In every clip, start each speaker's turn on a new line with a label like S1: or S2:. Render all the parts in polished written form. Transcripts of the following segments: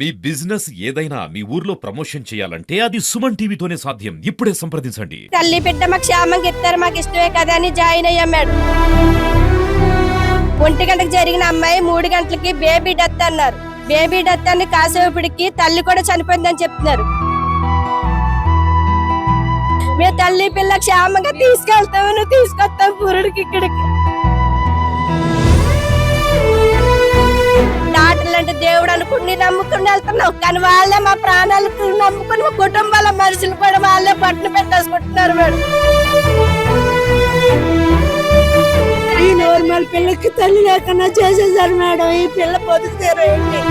S1: మీ business ఏదైనా మీ ఊర్లో promotion చేయాలంటే అది సుమన్ టీవీతోనే సాధ్యం. ఇప్పుడే సంప్రదించండి.
S2: తల్లి బిడ్డ మాకు క్షేమంగా ఇస్తారు, మాకు ఇష్టమే కదా అని జాయిన్ అయ్యాం మేడం. 1 గంటకు జరిగిన అమ్మాయి 3 గంటలకి బేబీ డెత్ అన్నారు. బేబీ డెత్ అని కాసేపటికి తల్లి కూడా చనిపోయిందని చెప్తున్నారు. మేము తల్లి పిల్ల క్షేమంగా తీసుకెళ్తాము, తీసుకొస్తాం పురుడికి ఇక్కడికి. డాక్టర్లు అంటే దేవుడు అనుకుని నమ్ముకుని వెళ్తున్నాం, కానీ వాళ్ళే మా ప్రాణాలకు నమ్ముకుని మా కుటుంబాల మనుషులు కూడా వాళ్ళే పట్టును పెట్టేసుకుంటున్నారు మేడం. ఈ నార్మల్ పిల్లకి తల్లి లేకుండా చేసేసారు మేడం. ఈ పిల్ల బతుకుతారు ఏంటి?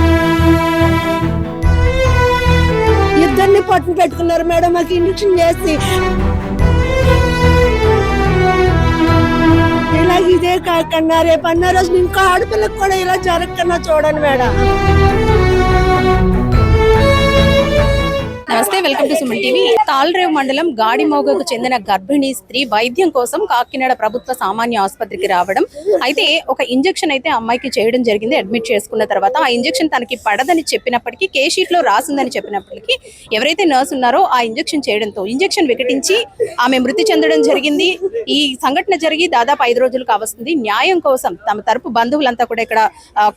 S2: ఇద్దరిని పట్టును పెట్టుకున్నారు మేడం మాకు ఇంజక్షన్ చేసి. ఇలా ఇదే కాకుండా రేపు అన్న రోజు ఇంకా ఆడపిల్లకు కూడా ఇలా జరగకుండా చూడండి మేడం.
S3: నమస్తే, వెల్కమ్ టు సుమన్ టీవీ. తాళ్రేవు మండలం గాడిమోగకు చెందిన గర్భిణీ స్త్రీ వైద్యం కోసం కాకినాడ ప్రభుత్వ సామాన్య ఆసుపత్రికి రావడం. అయితే ఒక ఇంజెక్షన్ అయితే అమ్మాయికి చేయడం జరిగింది. అడ్మిట్ చేసుకున్న తర్వాత ఆ ఇంజెక్షన్ తనకి పడదని చెప్పినప్పటికీ, కే షీట్ లో రాసిందని చెప్పినప్పటికీ ఎవరైతే నర్స్ ఉన్నారో ఆ ఇంజెక్షన్ చేయడంతో ఇంజెక్షన్ వికటించి ఆమె మృతి చెందడం జరిగింది. ఈ సంఘటన జరిగి దాదాపు 5 రోజులు కావస్తుంది. న్యాయం కోసం తమ తరపు బంధువులంతా కూడా ఇక్కడ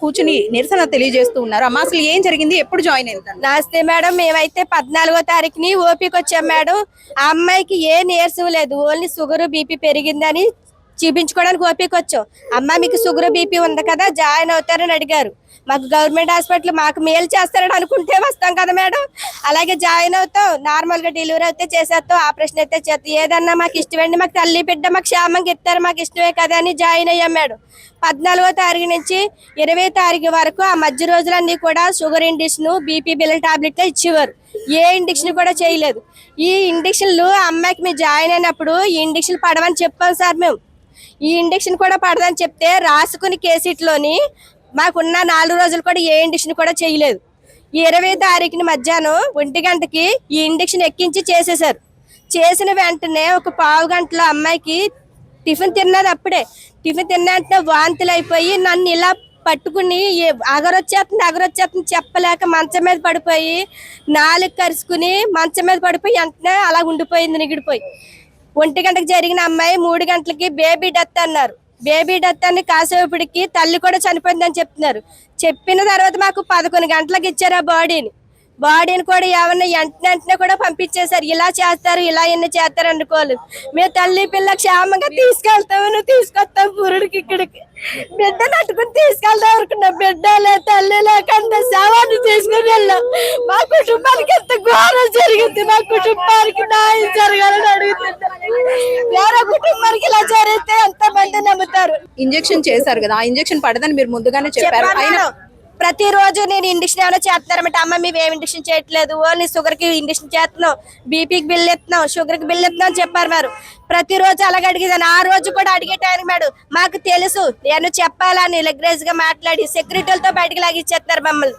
S3: కూర్చుని నిరసన తెలియజేస్తూ ఉన్నారు. అమ్మ, అసలు ఏం జరిగింది? ఎప్పుడు జాయిన్ అయింది?
S2: నమస్తే మేడం, మేమైతే 14వ తారీఖుని ఓపీకి వచ్చాం మేడం. ఆ అమ్మాయికి ఏ నీరసం లేదు, ఓన్లీ షుగర్ బీపీ పెరిగిందని చూపించుకోవడానికి ఓపీకి వచ్చాం. అమ్మ మీకు షుగర్ బీపీ ఉంది కదా, జాయిన్ అవుతారని అడిగారు. మాకు గవర్నమెంట్ హాస్పిటల్ మాకు మేలు చేస్తారని అనుకుంటే వస్తాం కదా మేడం. అలాగే జాయిన్ అవుతాం, నార్మల్ గా డెలివరీ అయితే చేసేస్తాం, ఆపరేషన్ అయితే చేస్తాం. ఏదన్నా మాకు ఇష్టమండి, మాకు తల్లి బిడ్డ మాకు క్షేమంగా ఇస్తారు, మాకు ఇష్టమే కదా అని జాయిన్ అయ్యాం మేడం. 14వ తారీఖు నుంచి 20వ తారీఖు వరకు ఆ మధ్య రోజులన్నీ కూడా షుగర్ ఇండిక్షన్, బీపీ బిల్లల టాబ్లెట్లు ఇచ్చేవారు. ఏ ఇండిక్షన్ కూడా చేయలేదు. ఈ ఇండిక్షన్లు అమ్మాయికి మేము జాయిన్ అయినప్పుడు ఈ ఇండిక్షన్ పడవని చెప్పాం సార్. మేము ఈ ఇండిక్షన్ కూడా పడదని చెప్తే రాసుకుని కేసీట్లోని మాకున్న 4 రోజులు కూడా ఏ ఇండిక్షన్ కూడా చేయలేదు. ఈ 20వ తారీఖుని మధ్యాహ్నం 1 గంటకి ఈ ఇండిక్షన్ ఎక్కించి చేసేసారు. చేసిన వెంటనే ఒక పావు గంటలో అమ్మాయికి టిఫిన్ తిన్నది. అప్పుడే టిఫిన్ తిన్న వెంటనే వాంతులు అయిపోయి నన్ను ఇలా పట్టుకుని అగరొచ్చేస్తుంది చెప్పలేక మంచం మీద పడిపోయి 4 కరుచుకుని మంచం మీద పడిపోయి వెంటనే అలా ఉండిపోయింది, నిగిడిపోయి. 1 గంటకు జరిగిన అమ్మాయి 3 గంటలకి బేబీ డెత్ అన్నారు. బేబీ డెత్ అని కాసేపటికి తల్లి కూడా చనిపోయిందని చెప్తున్నారు. చెప్పిన తర్వాత మాకు 11 గంటలకు ఇచ్చారు ఆ బాడీని కూడా ఏమన్నా వెంటనే కూడా పంపించేశారు. ఇలా చేస్తారు, ఇలా ఎన్ని చేస్తారు అనుకోలేదు. మేము తల్లి పిల్ల క్షేమంగా తీసుకెళ్తాము, తీసుకొస్తాం పురుడికి ఇక్కడికి. బిడ్డ నట్టుకుని తీసుకెళ్దాం అనుకున్నా, బిడ్డ లే తల్లి లేకుండా శవాన్ని తీసుకుని వెళ్ళాం. మా కుటుంబానికి ఎంత ఘోరం జరిగింది, మా కుటుంబానికి న్యాయం జరగాలని అడుగుతుంది. వేరే కుటుంబానికి ఇలా జరిగితే ఎంత మంది నమ్ముతారు?
S3: ఇంజెక్షన్ చేశారు కదా, ఆ ఇంజెక్షన్ పడదని మీరు ముందుగానే చెప్పారు.
S2: ప్రతిరోజు నేను ఇండిక్షన్ ఏమైనా చేస్తున్నారంటే, అమ్మ మేము ఏమి ఇండిక్షన్ చేయట్లేదు, ఓన్లీ షుగర్ కి ఇండిక్షన్ చేస్తున్నాం, బీపీకి బిల్ ఎత్తున్నాం, షుగర్ కి బిల్ ఎత్తున్నాం అని చెప్పారు మేడం. ప్రతిరోజు అలాగే అడిగేదాన్ని. ఆ రోజు కూడా అడిగేటానికి మేడం మాకు తెలుసు నేను చెప్పాలని లెగ్రేజ్ గా మాట్లాడి సెక్యూరిటీలతో బయటకు లాగిచ్చేస్తున్నారు మమ్మల్ని.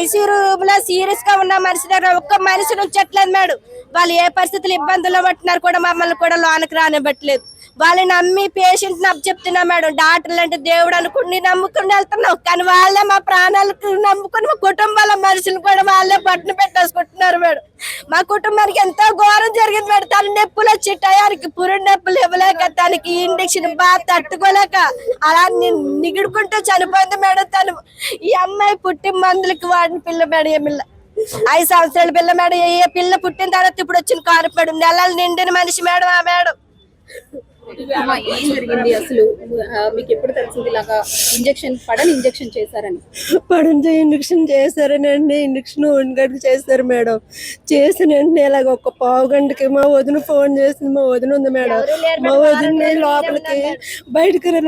S2: ఐసీయూ రూమ్ లో సీరియస్ గా ఉన్న మనిషి దగ్గర ఒక్క మనిషి ఉంచట్లేదు మేడం. వాళ్ళు ఏ పరిస్థితులు ఇబ్బందుల్లో పట్టినారు కూడా మమ్మల్ని కూడా లోనికి రానివ్వట్లేదు. వాళ్ళని నమ్మి పేషెంట్ నమ్మి చెప్తున్నా మేడం. డాక్టర్లు అంటే దేవుడు అనుకుని నమ్ముకుని వెళ్తున్నాం, కానీ వాళ్ళే మా ప్రాణాలకు నమ్ముకుని మా కుటుంబాల మనుషులు కూడా వాళ్ళే పట్టును పెట్టేసుకుంటున్నారు మేడం. మా కుటుంబానికి ఎంతో ఘోరం జరిగింది మేడం. తన నొప్పులు వచ్చి టయానికి పురుడు నొప్పులు ఇవ్వలేక, తనకి ఇండిక్షన్ బాగా తట్టుకోలేక అలా నిగిడుకుంటూ చనిపోయింది మేడం తను. ఈ అమ్మాయి పుట్టి మందులకి వాడిన పిల్ల మేడం. ఏ పిల్ల 5 సంవత్సరాల పిల్ల మేడం. ఏ పిల్ల పుట్టిన తర్వాత ఇప్పుడు వచ్చిన కారు మేడం. నెలలు నిండిన మనిషి మేడం ఆ మేడం.
S3: ఏం జరిగింది అసలు? మీకు ఎప్పుడు తెలిసింది ఇలాగా ఇంజెక్షన్ చేశారని?
S2: ఇంజక్షన్ చేశారనండి. ఇంజక్షన్ 1 గంటకు చేశారు మేడం. చేసిన వెంటనే ఇలాగ ఒక పావు గంటకి మా వదిన ఫోన్ చేసింది. మా వదిన ఉంది మేడం. మా వదిన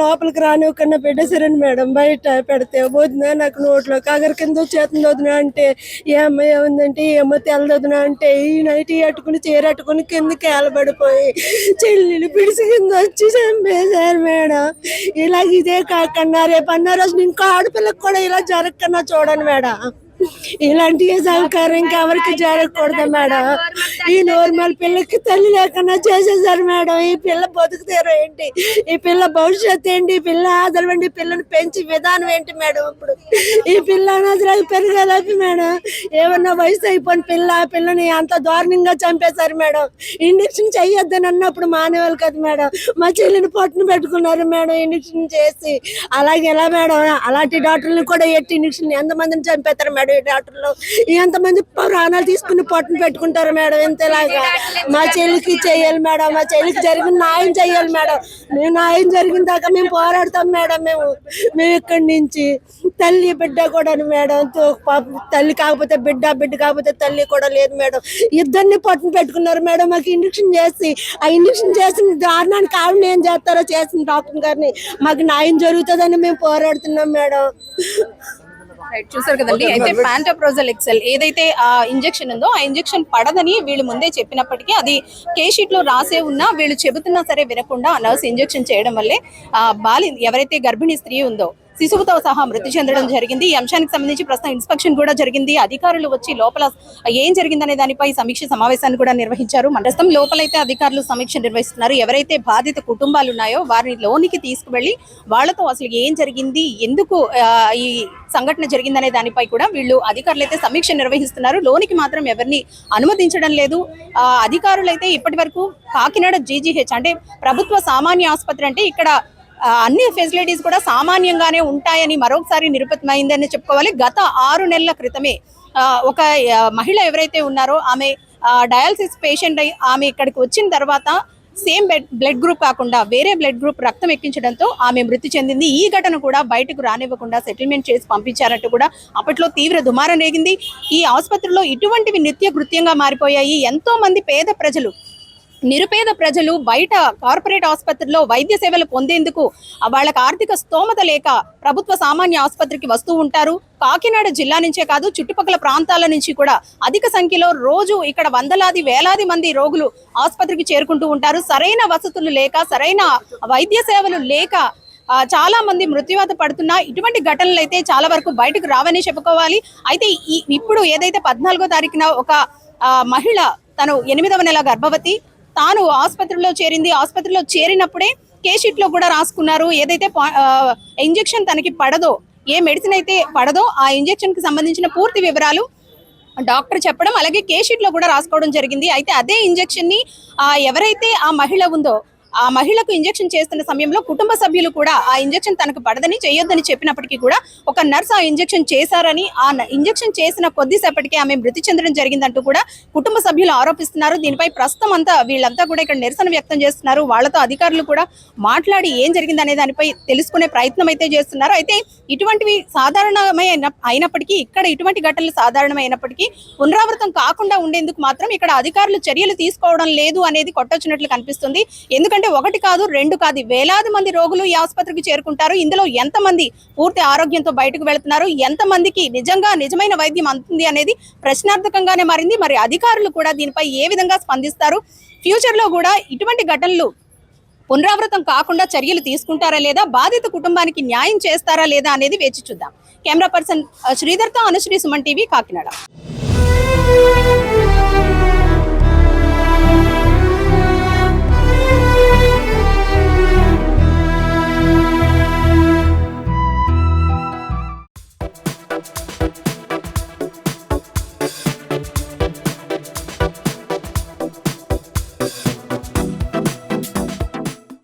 S2: లోపలికి రానివ్వకుండా పెట్టేశారండి మేడం. బయట పెడితే వదిన నాకు నోట్లో కగర కింద వచ్చేస్తుంది వదిన అంటే, ఏ అమ్మాయి ఏముందంటే ఏమో తెల్లదొదిన అంటే, ఈ నైట్ అట్టుకుని చీరట్టుకుని కిందకి ఏలబడిపోయి చెల్లెలు పిడిసి కింద వచ్చి చంపేశారు మేడం. ఇలా ఇదే కాకుండా రేపు అన్న రోజు ఇంకా ఆడపిల్లకు కూడా ఇలా జరగకుండా చూడండి మేడం.
S4: ఇలాంటి సహకారం ఇంకెవరికి జరగకూడదు మేడం. ఈ నార్మల్ పిల్లకి తల్లి లేకుండా చేసేసారు మేడం. ఈ పిల్ల బతుకుతారు ఏంటి, ఈ పిల్ల భవిష్యత్తు ఏంటి, ఈ పిల్ల ఆదరణ ఏంటి, పిల్లని పెంచి విధానం ఏంటి మేడం. ఇప్పుడు ఈ పిల్ల అనాథరాలు పెరగలేపి మేడం. ఏమన్నా వయసు అయిపోయిన పిల్లని అంత దారుణంగా చంపేశారు మేడం. ఇంజక్షన్ చెయ్యొద్దని అన్నప్పుడు మానేవాళ్ళు కదా మేడం. మా చెల్లిని పొట్టును పెట్టుకున్నారు మేడం ఇంజక్షన్ చేసి. అలాగే ఎలా మేడం, అలాంటి డాక్టర్ని కూడా ఎట్టి ఇంజక్షన్ ఎంతమందిని చంపేస్తారు మేడం. ఈ డాక్టర్లు ఎంతమంది ప్రాణాలు తీసుకుని పొట్టును పెట్టుకుంటారు మేడం. ఇంతలాగా మా చెల్లికి చెయ్యాలి మేడం. మా చెల్లికి జరిగిన న్యాయం చెయ్యాలి మేడం. మేము న్యాయం జరిగిన దాకా మేము పోరాడతాం మేడం. మేము ఇక్కడి నుంచి తల్లి బిడ్డ కూడా మేడం. తల్లి కాకపోతే బిడ్డ, బిడ్డ కాకపోతే తల్లి కూడా లేదు మేడం. ఇద్దరిని పొట్టును పెట్టుకున్నారు మేడం. మాకు ఇంజక్షన్ చేసి, ఆ ఇంజక్షన్ చేసిన దారుణానికి ఆవిడ ఏం చేస్తారో చేసిన డాక్టర్ గారిని మాకు న్యాయం జరుగుతుందని మేము పోరాడుతున్నాం మేడం.
S3: చూసారు కదండి. అయితే ప్యాంటోప్రోజల్ ఎక్సెల్ ఏదైతే ఆ ఇంజెక్షన్ ఉందో ఆ ఇంజెక్షన్ పడదని వీళ్ళు ముందే చెప్పినప్పటికీ అది కేస్ షీట్ లో రాసే ఉన్నా వీళ్ళు చెబుతున్నా సరే వినకుండా నర్స్ ఇంజెక్షన్ చేయడం వల్లే ఎవరైతే గర్భిణీ స్త్రీ ఉందో శిశువుతో సహా మృతి చెందడం జరిగింది. ఈ అంశానికి సంబంధించి ప్రస్తుతం ఇన్స్పెక్షన్ కూడా జరిగింది. అధికారులు వచ్చి లోపల ఏం జరిగిందనే దానిపై సమీక్ష సమావేశాన్ని కూడా నిర్వహించారు. ప్రస్తుతం లోపలైతే అధికారులు సమీక్ష నిర్వహిస్తున్నారు. ఎవరైతే బాధిత కుటుంబాలు ఉన్నాయో వారిని లోనికి తీసుకువెళ్లి వాళ్లతో అసలు ఏం జరిగింది, ఎందుకు ఈ సంఘటన జరిగిందనే దానిపై కూడా వీళ్ళు అధికారులు అయితే సమీక్ష నిర్వహిస్తున్నారు. లోనికి మాత్రం ఎవరిని అనుమతించడం లేదు. అధికారులు అయితే ఇప్పటి వరకు కాకినాడ జీజీహెచ్ అంటే ప్రభుత్వ సామాన్య ఆసుపత్రి అంటే ఇక్కడ అన్ని ఫెసిలిటీస్ కూడా సామాన్యంగానే ఉంటాయని మరొకసారి నిరూపితమైందని చెప్పుకోవాలి. గత 6 నెలల క్రితమే ఒక మహిళ ఎవరైతే ఉన్నారో ఆమె డయాలసిస్ పేషెంట్ అయి ఆమె ఇక్కడికి వచ్చిన తర్వాత సేమ్ బ్లడ్ గ్రూప్ కాకుండా వేరే బ్లడ్ గ్రూప్ రక్తం ఎక్కించడంతో ఆమె మృతి చెందింది. ఈ ఘటన కూడా బయటకు రానివ్వకుండా సెటిల్మెంట్ చేసి పంపించారంటూ కూడా అప్పట్లో తీవ్ర దుమారం రేగింది. ఈ ఆసుపత్రిలో ఇటువంటివి నిత్య కృత్యంగా మారిపోయాయి. ఎంతో మంది పేద ప్రజలు, నిరుపేద ప్రజలు బయట కార్పొరేట్ ఆసుపత్రిలో వైద్య సేవలు పొందేందుకు వాళ్ళకి ఆర్థిక స్తోమత లేక ప్రభుత్వ సామాన్య ఆసుపత్రికి వస్తూ ఉంటారు. కాకినాడ జిల్లా నుంచే కాదు చుట్టుపక్కల ప్రాంతాల నుంచి కూడా అధిక సంఖ్యలో రోజు ఇక్కడ వందలాది వేలాది మంది రోగులు ఆసుపత్రికి చేరుకుంటూ ఉంటారు. సరైన వసతులు లేక, సరైన వైద్య సేవలు లేక చాలా మంది మృత్యువాత పడుతున్నా ఇటువంటి ఘటనలు అయితే చాలా వరకు బయటకు రావని చెప్పుకోవాలి. అయితే ఇప్పుడు ఏదైతే 14వ తారీఖున ఒక మహిళ తను 8వ నెల గర్భవతి, తాను ఆసుపత్రిలో చేరింది. ఆసుపత్రిలో చేరినప్పుడే కేస్ షీట్ లో కూడా రాసుకున్నారు. ఏదైతే ఇంజెక్షన్ తనకి పడదో, ఏ మెడిసిన్ అయితే పడదో ఆ ఇంజెక్షన్ కి సంబంధించిన పూర్తి వివరాలు డాక్టర్ చెప్పడం, అలాగే కేస్ షీట్ లో కూడా రాసుకోవడం జరిగింది. అయితే అదే ఇంజెక్షన్ ని ఎవరైతే ఆ మహిళ ఉందో ఆ మహిళకు ఇంజెక్షన్ చేస్తున్న సమయంలో కుటుంబ సభ్యులు కూడా ఆ ఇంజెక్షన్ తనకు పడదని, చేయొద్దని చెప్పినప్పటికీ కూడా ఒక నర్స్ ఆ ఇంజెక్షన్ చేశారని, ఆ ఇంజెక్షన్ చేసిన కొద్దిసేపటికి ఆమె మృతి చెందడం జరిగిందంటూ కూడా కుటుంబ సభ్యులు ఆరోపిస్తున్నారు. దీనిపై ప్రస్తుతం వీళ్ళంతా కూడా ఇక్కడ నిరసన వ్యక్తం చేస్తున్నారు. వాళ్ళతో అధికారులు కూడా మాట్లాడి ఏం జరిగిందనే దానిపై తెలుసుకునే ప్రయత్నం అయితే చేస్తున్నారు. అయితే ఇటువంటివి అయినప్పటికీ, ఇక్కడ ఇటువంటి ఘటనలు సాధారణమైనప్పటికీ పునరావృతం కాకుండా ఉండేందుకు మాత్రం ఇక్కడ అధికారులు చర్యలు తీసుకోవడం లేదు అనేది కొట్టొచ్చినట్లు కనిపిస్తుంది. ఎందుకంటే 1 కాదు 2 కాదు వేలాది మంది రోగులు ఈ ఆసుపత్రికి చేరుకుంటారు. ఇందులో ఎంతమంది పూర్తి ఆరోగ్యంతో బయటకు వెళ్తున్నారు, ఎంతమందికి నిజమైన వైద్యం అందుతుంది అనేది ప్రశ్నార్థకంగానే మారింది. మరి అధికారులు కూడా దీనిపై ఏ విధంగా స్పందిస్తారు, ఫ్యూచర్ లో కూడా ఇటువంటి ఘటనలు పునరావృతం కాకుండా చర్యలు తీసుకుంటారా లేదా, బాధిత కుటుంబానికి న్యాయం చేస్తారా లేదా అనేది వేచి చూద్దాం. కెమెరా పర్సన్ శ్రీధర్తో అనుశ్రీ, సుమన్ టీవీ, కాకినాడ.